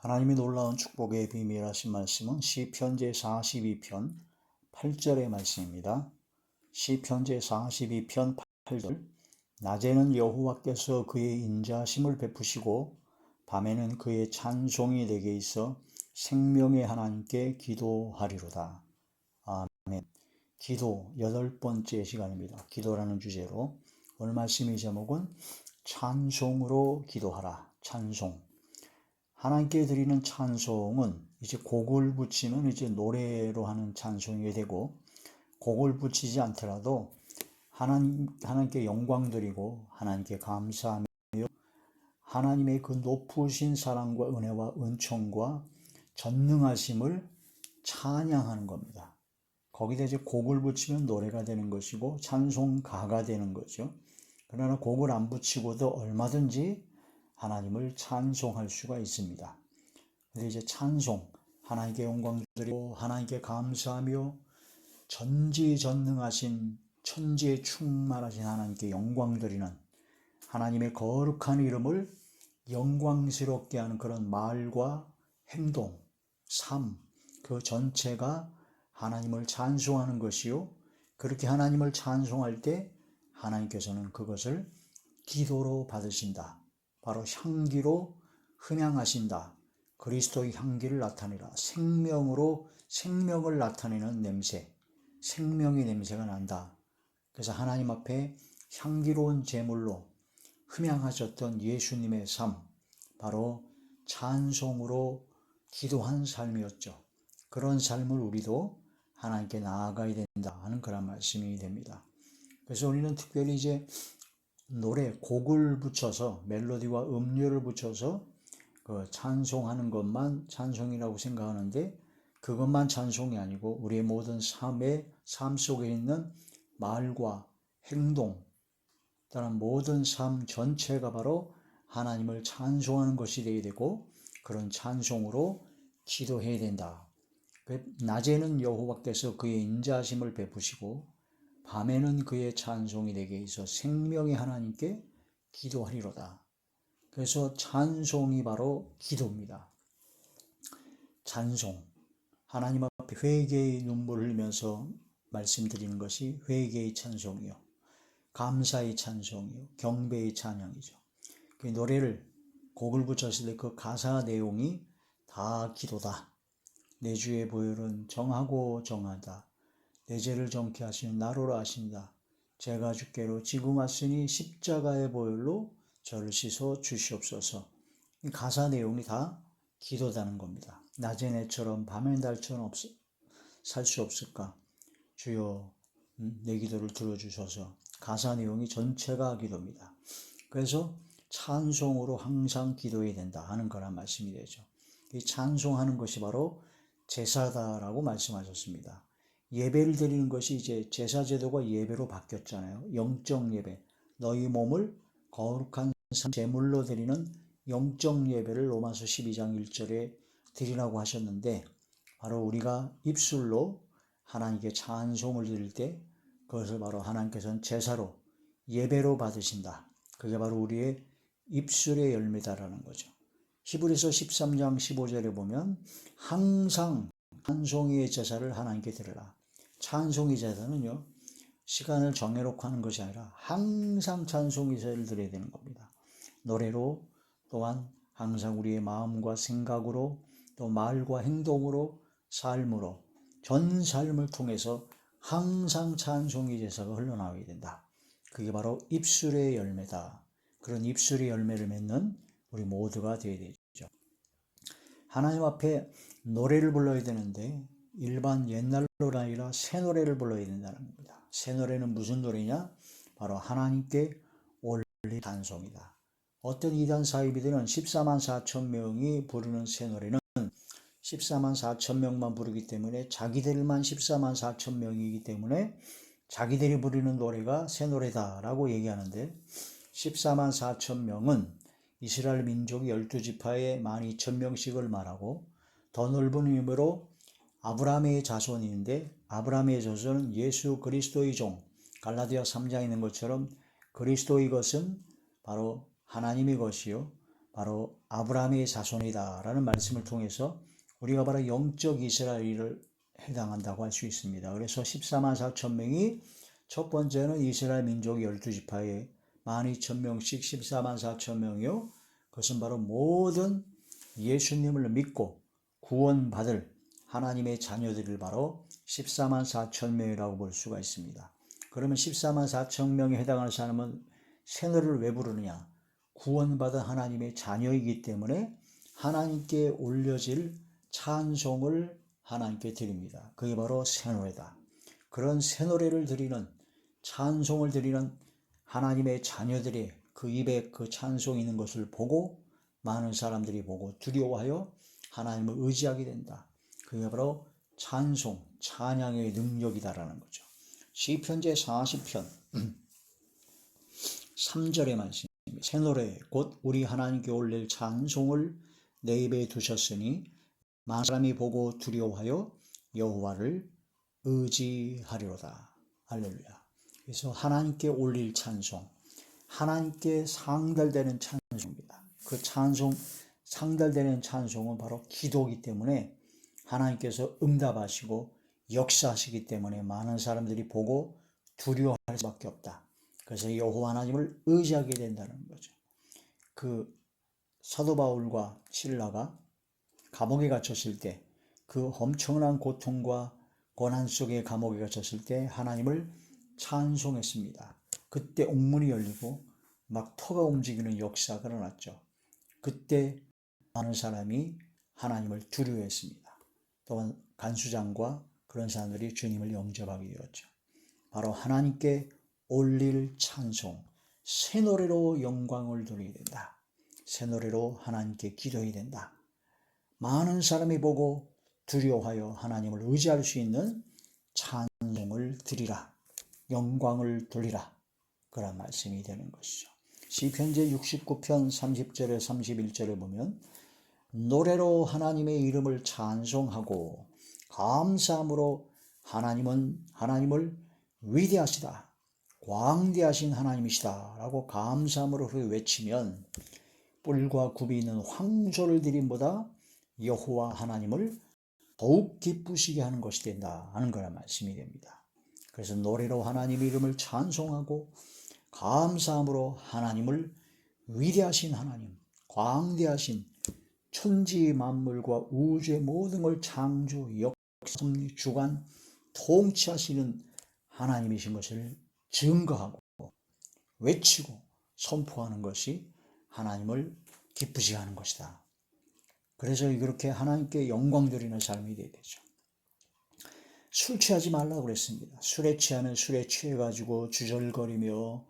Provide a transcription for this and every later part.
하나님의 놀라운 축복의 비밀하신 말씀은 시편 제42편 8절의 말씀입니다. 시편 제42편 8절. 낮에는 여호와께서 그의 인자심을 베푸시고 밤에는 그의 찬송이 내게 있어 생명의 하나님께 기도하리로다. 아멘. 기도 8번째 시간입니다. 기도라는 주제로 오늘 말씀의 제목은 찬송으로 기도하라. 찬송. 하나님께 드리는 찬송은 이제 곡을 붙이면 이제 노래로 하는 찬송이 되고, 곡을 붙이지 않더라도 하나님께 영광 드리고 하나님께 감사하며 하나님의 그 높으신 사랑과 은혜와 은총과 전능하심을 찬양하는 겁니다. 거기다 이제 곡을 붙이면 노래가 되는 것이고 찬송가가 되는 거죠. 그러나 곡을 안 붙이고도 얼마든지 하나님을 찬송할 수가 있습니다. 그래서 이제 찬송, 하나님께 영광 드리고 하나님께 감사하며 전지전능하신 천지에 충만하신 하나님께 영광 드리는 하나님의 거룩한 이름을 영광스럽게 하는 그런 말과 행동, 삶, 그 전체가 하나님을 찬송하는 것이요. 그렇게 하나님을 찬송할 때 하나님께서는 그것을 기도로 받으신다. 바로 향기로 흠양하신다. 그리스도의 향기를 나타내라. 생명으로 생명을 나타내는 냄새, 생명의 냄새가 난다. 그래서 하나님 앞에 향기로운 제물로 흠양하셨던 예수님의 삶, 바로 찬송으로 기도한 삶이었죠. 그런 삶을 우리도 하나님께 나아가야 된다 하는 그런 말씀이 됩니다. 그래서 우리는 특별히 이제 노래, 곡을 붙여서 멜로디와 음료를 붙여서 그 찬송하는 것만 찬송이라고 생각하는데, 그것만 찬송이 아니고 우리의 모든 삶 속에 있는 말과 행동, 또한 모든 삶 전체가 바로 하나님을 찬송하는 것이 되어야 되고, 그런 찬송으로 기도해야 된다. 낮에는 여호와께서 그의 인자하심을 베푸시고 밤에는 그의 찬송이 내게 있어 생명의 하나님께 기도하리로다. 그래서 찬송이 바로 기도입니다. 찬송. 하나님 앞에 회개의 눈물을 흘리면서 말씀드리는 것이 회개의 찬송이요, 감사의 찬송이요, 경배의 찬양이죠. 그 노래를 곡을 붙였을 때 그 가사 내용이 다 기도다. 내 주의 보혈은 정하고 정하다. 내 죄를 정케 하시는 나로라 하신다. 제가 주께로 지금 왔으니 십자가의 보혈로 저를 씻어 주시옵소서. 이 가사 내용이 다 기도다는 겁니다. 낮의 내처럼 밤의 달처럼 살 수 없을까? 주여 내 기도를 들어주셔서. 가사 내용이 전체가 기도입니다. 그래서 찬송으로 항상 기도해야 된다 하는 거란 말씀이 되죠. 이 찬송하는 것이 바로 제사다라고 말씀하셨습니다. 예배를 드리는 것이 이제 제사 제도가 예배로 바뀌었잖아요. 영적 예배, 너희 몸을 거룩한 제물로 드리는 영적 예배를 로마서 12장 1절에 드리라고 하셨는데, 바로 우리가 입술로 하나님께 찬송을 드릴 때 그것을 바로 하나님께서는 제사로 예배로 받으신다. 그게 바로 우리의 입술의 열매다라는 거죠. 히브리서 13장 15절에 보면 항상 찬송의 제사를 하나님께 드려라. 찬송의 제사는요, 시간을 정해놓고 하는 것이 아니라 항상 찬송의 제사를 드려야 되는 겁니다. 노래로, 또한 항상 우리의 마음과 생각으로, 또 말과 행동으로, 삶으로, 전 삶을 통해서 항상 찬송의 제사가 흘러나와야 된다. 그게 바로 입술의 열매다. 그런 입술의 열매를 맺는 우리 모두가 되어야 되죠. 하나님 앞에 노래를 불러야 되는데 일반 옛날 노래가 아니라 새 노래를 불러야 된다는 겁니다. 새 노래는 무슨 노래냐? 바로 하나님께 올린 찬송이다. 어떤 이단 사이비들은 14만 4천 명이 부르는 새 노래는 14만 4천 명만 부르기 때문에, 자기들만 14만 4천 명이기 때문에 자기들이 부르는 노래가 새 노래다라고 얘기하는데, 14만 4천 명은 이스라엘 민족이 12지파에 12,000명씩을 말하고, 더 넓은 의미로 아브라함의 자손인데, 아브라함의 자손은 예수 그리스도의 종, 갈라디아 3장에 있는 것처럼 그리스도의 것은 바로 하나님의 것이요, 바로 아브라함의 자손이다 라는 말씀을 통해서 우리가 바로 영적 이스라엘을 해당한다고 할 수 있습니다. 그래서 14만 4천 명이 첫 번째는 이스라엘 민족 12지파에 12,000명씩 14만 4천 명이요. 그것은 바로 모든 예수님을 믿고 구원받을 하나님의 자녀들을 바로 14만 4천 명이라고 볼 수가 있습니다. 그러면 14만 4천 명에 해당하는 사람은 새노래를 왜 부르느냐? 구원받은 하나님의 자녀이기 때문에 하나님께 올려질 찬송을 하나님께 드립니다. 그게 바로 새노래다. 그런 새노래를 드리는, 찬송을 드리는 하나님의 자녀들의 그 입에 그 찬송이 있는 것을 보고 많은 사람들이 보고 두려워하여 하나님을 의지하게 된다. 그게 바로 찬송, 찬양의 능력이다라는 거죠. 시편제 40편 3절의 말씀, 새노래 곧 우리 하나님께 올릴 찬송을 내 입에 두셨으니 많은 사람이 보고 두려워하여 여호와를 의지하리로다. 할렐루야. 그래서 하나님께 올릴 찬송, 하나님께 상달되는 찬송입니다. 그 찬송, 상달되는 찬송은 바로 기도이기 때문에 하나님께서 응답하시고 역사하시기 때문에 많은 사람들이 보고 두려워할 수밖에 없다. 그래서 여호와 하나님을 의지하게 된다는 거죠. 그 사도 바울과 실라가 감옥에 갇혔을 때, 그 엄청난 고통과 고난 속에 감옥에 갇혔을 때 하나님을 찬송했습니다. 그때 옥문이 열리고 막 터가 움직이는 역사가 일어났죠. 그때 많은 사람이 하나님을 두려워했습니다. 또한 간수장과 그런 사람들이 주님을 영접하게 되었죠. 바로 하나님께 올릴 찬송, 새 노래로 영광을 돌리게 된다. 새 노래로 하나님께 기도해야 된다. 많은 사람이 보고 두려워하여 하나님을 의지할 수 있는 찬송을 드리라. 영광을 돌리라. 그런 말씀이 되는 것이죠. 시편제 69편 30절에 31절에 보면 노래로 하나님의 이름을 찬송하고 감사함으로 하나님을 위대하시다, 광대하신 하나님이시다 라고 감사함으로 외치면 뿔과 굽이 있는 황소를 드림보다 여호와 하나님을 더욱 기쁘시게 하는 것이 된다 하는 거란 말씀이 됩니다. 그래서 노래로 하나님의 이름을 찬송하고 감사함으로 하나님을 위대하신 하나님, 광대하신 천지 만물과 우주의 모든 걸 창조, 역섭리, 주관, 통치하시는 하나님이신 것을 증거하고 외치고 선포하는 것이 하나님을 기쁘시게 하는 것이다. 그래서 그렇게 하나님께 영광 드리는 삶이 되어야 되죠. 술 취하지 말라고 그랬습니다. 술에 취하면 술에 취해가지고 주절거리며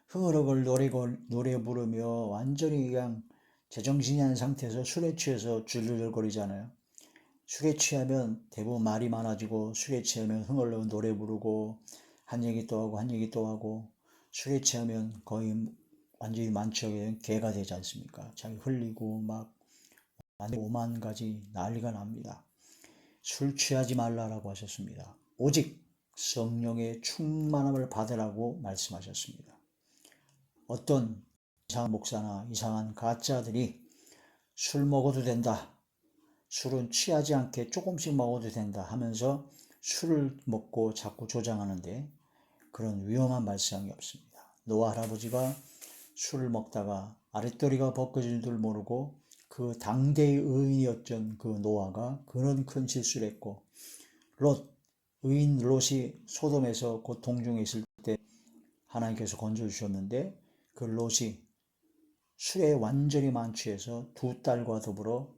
흥얼흥얼 노래 부르며 완전히 그냥 제정신이 아닌 상태에서 술에 취해서 주절거리잖아요. 술에 취하면 대부분 말이 많아지고, 술에 취하면 흥얼흥얼 노래 부르고 한 얘기 또 하고 한 얘기 또 하고, 술에 취하면 거의 완전히 만취하게 개가 되지 않습니까? 자기 흘리고 막 완전 오만 가지 난리가 납니다. 술 취하지 말라라고 하셨습니다. 오직 성령의 충만함을 받으라고 말씀하셨습니다. 어떤 이상한 목사나 이상한 가짜들이 술 먹어도 된다, 술은 취하지 않게 조금씩 먹어도 된다 하면서 술을 먹고 자꾸 조장하는데 그런 위험한 말씀이 없습니다. 노아 할아버지가 술을 먹다가 아랫도리가 벗겨진 줄 모르고 그 당대의 의인이었던 그 노아가 그런 큰 실수를 했고, 의인 롯이 소돔에서 고통 중에 있을 때 하나님께서 건져주셨는데 그 롯이 술에 완전히 만취해서 두 딸과 더불어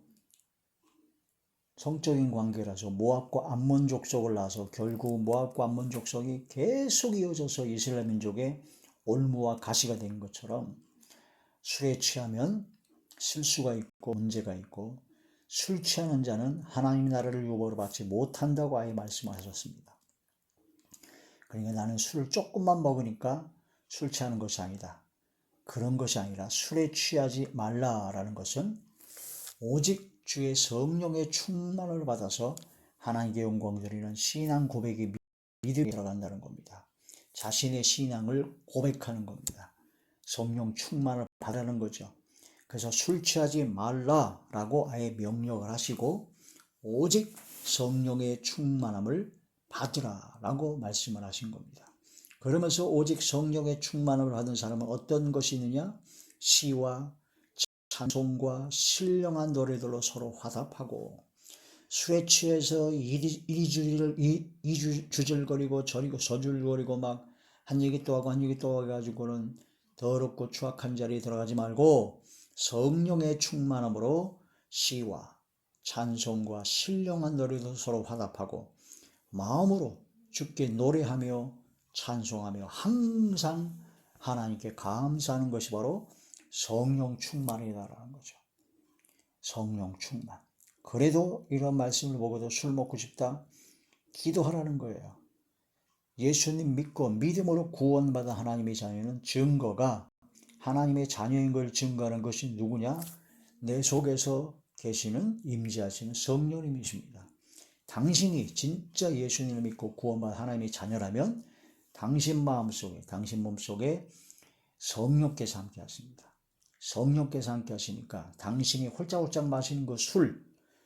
성적인 관계라서 모압과 암몬 족속을 낳아서 결국 모압과 암몬 족속이 계속 이어져서 이스라엘 민족의 올무와 가시가 된 것처럼 술에 취하면 실수가 있고 문제가 있고, 술 취하는 자는 하나님의 나라를 유업으로 받지 못한다고 아예 말씀하셨습니다. 그러니까 나는 술을 조금만 먹으니까 술 취하는 것이 아니다. 그런 것이 아니라 술에 취하지 말라라는 것은 오직 주의 성령의 충만을 받아서 하나님께 영광 드리는 신앙 고백이 믿음이 들어간다는 겁니다. 자신의 신앙을 고백하는 겁니다. 성령 충만을 받는 거죠. 그래서 술 취하지 말라라고 아예 명령을 하시고 오직 성령의 충만함을 받으라라고 말씀을 하신 겁니다. 그러면서 오직 성령의 충만함을 받은 사람은 어떤 것이 있느냐? 시와 찬송과 신령한 노래들로 서로 화답하고 술에 취해서 이주절거리고 저줄거리고 막 한 얘기 또 하고 한 얘기 또 해가지고는 더럽고 추악한 자리에 들어가지 말고 성령의 충만함으로 시와 찬송과 신령한 노래도 서로 화답하고 마음으로 주께 노래하며 찬송하며 항상 하나님께 감사하는 것이 바로 성령 충만이다라는 거죠. 성령 충만. 그래도 이런 말씀을 보고도 술 먹고 싶다? 기도하라는 거예요. 예수님 믿고 믿음으로 구원받은 하나님의 자녀는 증거가 하나님의 자녀인 걸 증거하는 것이 누구냐? 내 속에서 계시는 임재하시는 성령님이십니다. 당신이 진짜 예수님을 믿고 구원받은 하나님의 자녀라면 당신 마음속에, 당신 몸속에 성령께서 함께 하십니다. 성령께서 함께 하시니까 당신이 홀짝홀짝 마시는 그 술,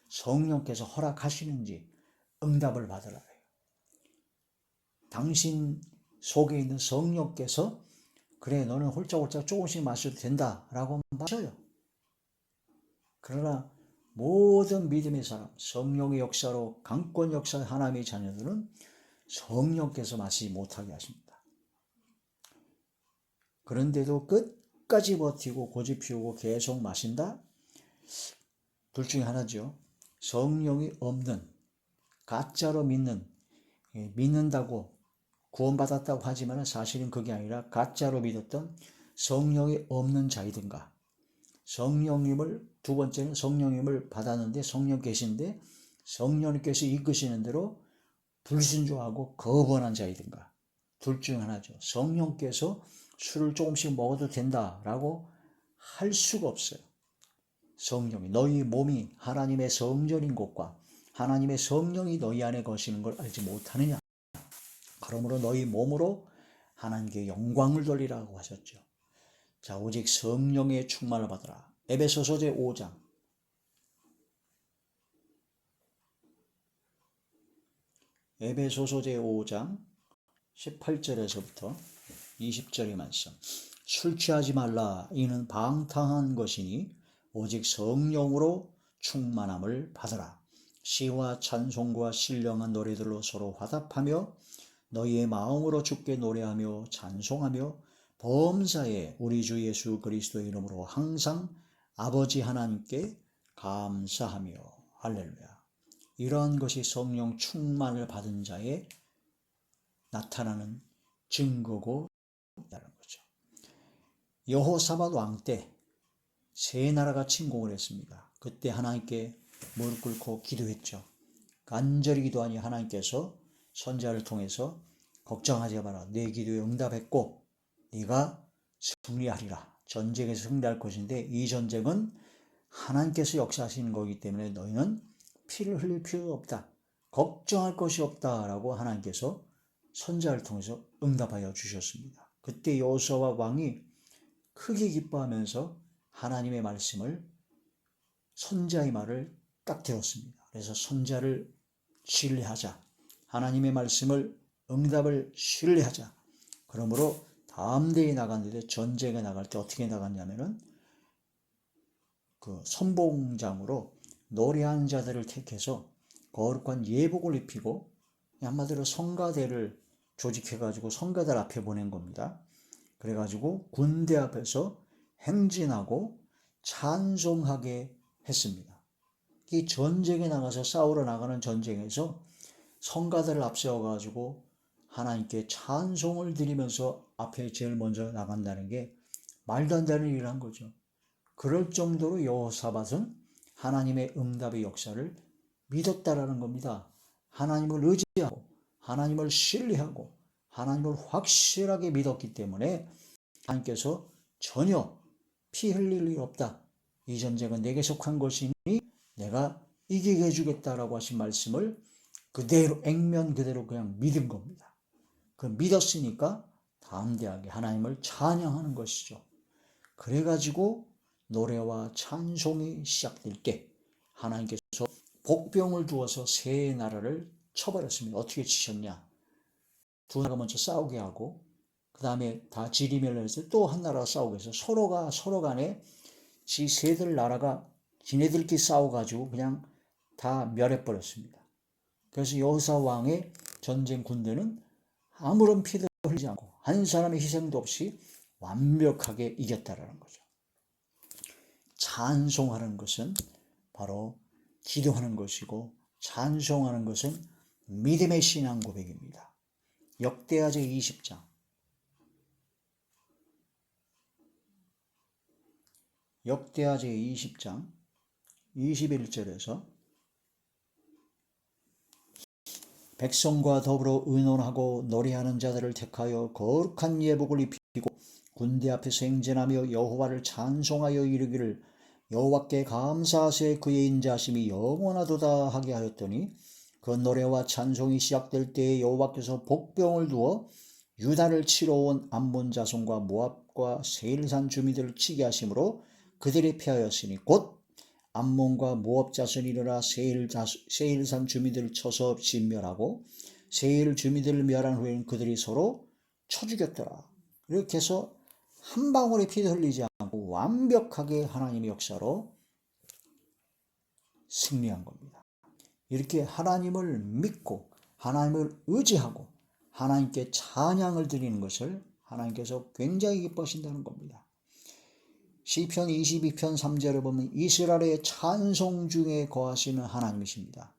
성령께서 허락하시는지 응답을 받으라 해요. 당신 속에 있는 성령께서 그래 너는 홀짝홀짝 조금씩 마셔도 된다라고 마셔요. 그러나 모든 믿음의 사람, 성령의 역사로 강권 역사의 하나님의 자녀들은 성령께서 마시지 못하게 하십니다. 그런데도 끝까지 버티고 고집 피우고 계속 마신다? 둘 중에 하나죠. 성령이 없는, 가짜로 믿는다고 구원받았다고 하지만 사실은 그게 아니라 가짜로 믿었던 성령이 없는 자이든가, 성령님을 두 번째는 성령님을 받았는데 성령 계신데 성령님께서 이끄시는 대로 불순종하고 거부하는 자이든가, 둘 중 하나죠. 성령께서 술을 조금씩 먹어도 된다라고 할 수가 없어요. 성령이 너희 몸이 하나님의 성전인 것과 하나님의 성령이 너희 안에 거시는 걸 알지 못하느냐. 그러므로 너희 몸으로 하나님께 영광을 돌리라고 하셨죠. 자, 오직 성령의 충만을 받으라. 에베소서 제 5장 에베소서 제 5장 18절에서부터 20절의 말씀. 술 취하지 말라. 이는 방탕한 것이니 오직 성령으로 충만함을 받으라. 시와 찬송과 신령한 노래들로 서로 화답하며 너희의 마음으로 주께 노래하며 찬송하며 범사에 우리 주 예수 그리스도의 이름으로 항상 아버지 하나님께 감사하며. 할렐루야. 이러한 것이 성령 충만을 받은 자의 나타나는 증거고 있다는 거죠. 여호사밧 왕 때 세 나라가 침공을 했습니다. 그때 하나님께 무릎 꿇고 기도했죠. 간절히 기도하니 하나님께서 선지자를 통해서 걱정하지 마라. 내 기도에 응답했고 네가 승리하리라. 전쟁에서 승리할 것인데 이 전쟁은 하나님께서 역사하시는 거기 때문에 너희는 피를 흘릴 필요가 없다. 걱정할 것이 없다라고 하나님께서 선지자를 통해서 응답하여 주셨습니다. 그때 여호사밧 왕이 크게 기뻐하면서 하나님의 말씀을, 선지자의 말을 딱 들었습니다. 그래서 선지자를 신뢰하자. 하나님의 말씀을, 응답을 신뢰하자. 그러므로 다음 대에 나갔는데 전쟁에 나갈 때 어떻게 나갔냐면은 그 선봉장으로 노래하는 자들을 택해서 거룩한 예복을 입히고 한마디로 성가대를 조직해가지고 성가대 앞에 보낸 겁니다. 그래가지고 군대 앞에서 행진하고 찬송하게 했습니다. 이 전쟁에 나가서 싸우러 나가는 전쟁에서 성가대를 앞세워가지고 하나님께 찬송을 드리면서 앞에 제일 먼저 나간다는 게 말도 안 되는 일을 한 거죠. 그럴 정도로 여호사밧은 하나님의 응답의 역사를 믿었다라는 겁니다. 하나님을 의지하고 하나님을 신뢰하고 하나님을 확실하게 믿었기 때문에 하나님께서 전혀 피 흘릴 일 없다. 이 전쟁은 내게 속한 것이니 내가 이기게 해주겠다라고 하신 말씀을 그대로 액면 그대로 그냥 믿은 겁니다. 그 믿었으니까 담대하게 하나님을 찬양하는 것이죠. 그래가지고 노래와 찬송이 시작될 때 하나님께서 복병을 두어서 세 나라를 쳐버렸습니다. 어떻게 치셨냐? 두 나라가 먼저 싸우게 하고 그 다음에 다 지리멸렬해서 또 한 나라가 싸우게 해서 서로가 서로 간에 지 세들 나라가 지네들끼리 싸워가지고 그냥 다 멸해버렸습니다. 그래서 여호사 왕의 전쟁 군대는 아무런 피도 흘리지 않고 한 사람의 희생도 없이 완벽하게 이겼다라는 거죠. 찬송하는 것은 바로 기도하는 것이고 찬송하는 것은 믿음의 신앙 고백입니다. 역대하 제20장 역대하 제20장 21절에서 백성과 더불어 의논하고 노래하는 자들을 택하여 거룩한 예복을 입히고 군대 앞에서 행진하며 여호와를 찬송하여 이르기를 여호와께 감사하세 그의 인자하심이 영원하도다 하게 하였더니 그 노래와 찬송이 시작될 때에 여호와께서 복병을 두어 유다를 치러 온 암몬 자손과 모압과 세일산 주민들을 치게 하심으로 그들이 패하였으니 곧 암몬과 모압 자손이 일어나 세일산 주민들을 쳐서 진멸하고 세일 주민들을 멸한 후에는 그들이 서로 쳐 죽였더라. 이렇게 해서 한 방울의 피도 흘리지 않고 완벽하게 하나님의 역사로 승리한 겁니다. 이렇게 하나님을 믿고 하나님을 의지하고 하나님께 찬양을 드리는 것을 하나님께서 굉장히 기뻐하신다는 겁니다. 시편 22편 3절을 보면 이스라엘의 찬송 중에 거하시는 하나님이십니다.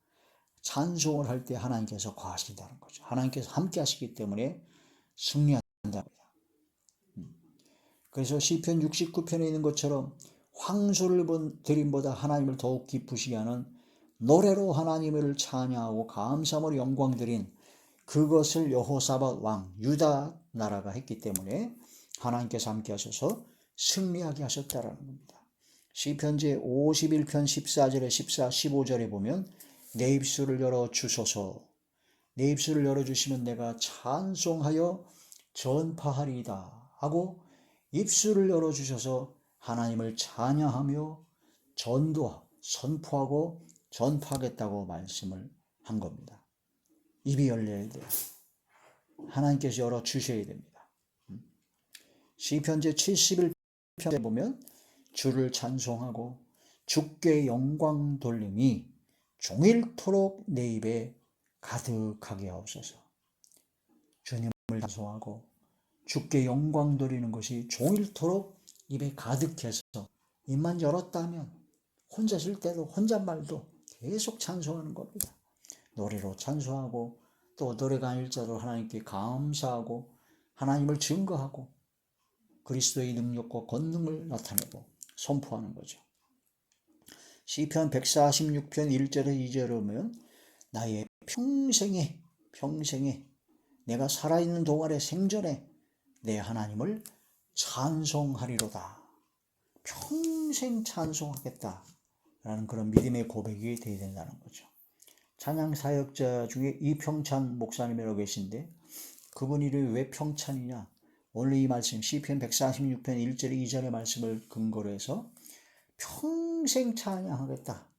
찬송을 할 때 하나님께서 거하신다는 거죠. 하나님께서 함께 하시기 때문에 승리한답니다. 그래서 시편 69편에 있는 것처럼 황소를 드림보다 하나님을 더욱 기쁘시게 하는 노래로 하나님을 찬양하고 감사함으로 영광 드린 그것을 여호사밧 왕 유다 나라가 했기 때문에 하나님께서 함께 하셔서 승리하게 하셨다라는 겁니다. 시편 제51편 14절에 14, 15절에 보면 내 입술을 열어 주소서 내 입술을 열어주시면 내가 찬송하여 전파하리이다 하고 입술을 열어주셔서 하나님을 찬양하며 선포하고 전파하겠다고 말씀을 한 겁니다. 입이 열려야 돼요. 하나님께서 열어주셔야 됩니다. 시편 제71편에 보면 주를 찬송하고 주께 영광 돌림이 종일토록 내 입에 가득하게 하옵소서. 주님을 찬송하고 주께 영광 돌리는 것이 종일토록 입에 가득해서 입만 열었다면 혼자 쉴 때도 혼잣말도 계속 찬송하는 겁니다. 노래로 찬송하고 또 노래가 아닐 자도 하나님께 감사하고 하나님을 증거하고 그리스도의 능력과 권능을 나타내고 선포하는 거죠. 시편 146편 1절에 2절에 보면 나의 평생에 내가 살아있는 동안의 생전에 내 하나님을 찬송하리로다. 평생 찬송하겠다라는 그런 믿음의 고백이 되어야 된다는 거죠. 찬양 사역자 중에 이평찬 목사님이라고 계신데 그분이 왜 평찬이냐? 오늘 이 말씀 시편 146편 1절 2절의 말씀을 근거로 해서 평생 찬양하겠다.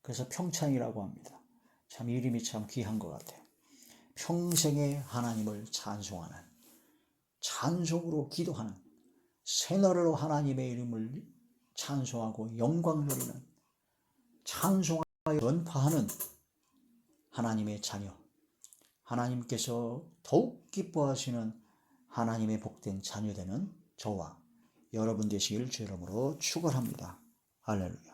그래서 평찬이라고 합니다. 참 이름이 참 귀한 것 같아요. 평생에 하나님을 찬송하는 찬송으로 기도하는 새노래로 하나님의 이름을 찬송하고 영광 누리는 찬송하여 전파하는 하나님의 자녀 하나님께서 더욱 기뻐하시는 하나님의 복된 자녀 되는 저와 여러분 되시길 주 이름으로 축원합니다. 할렐루야.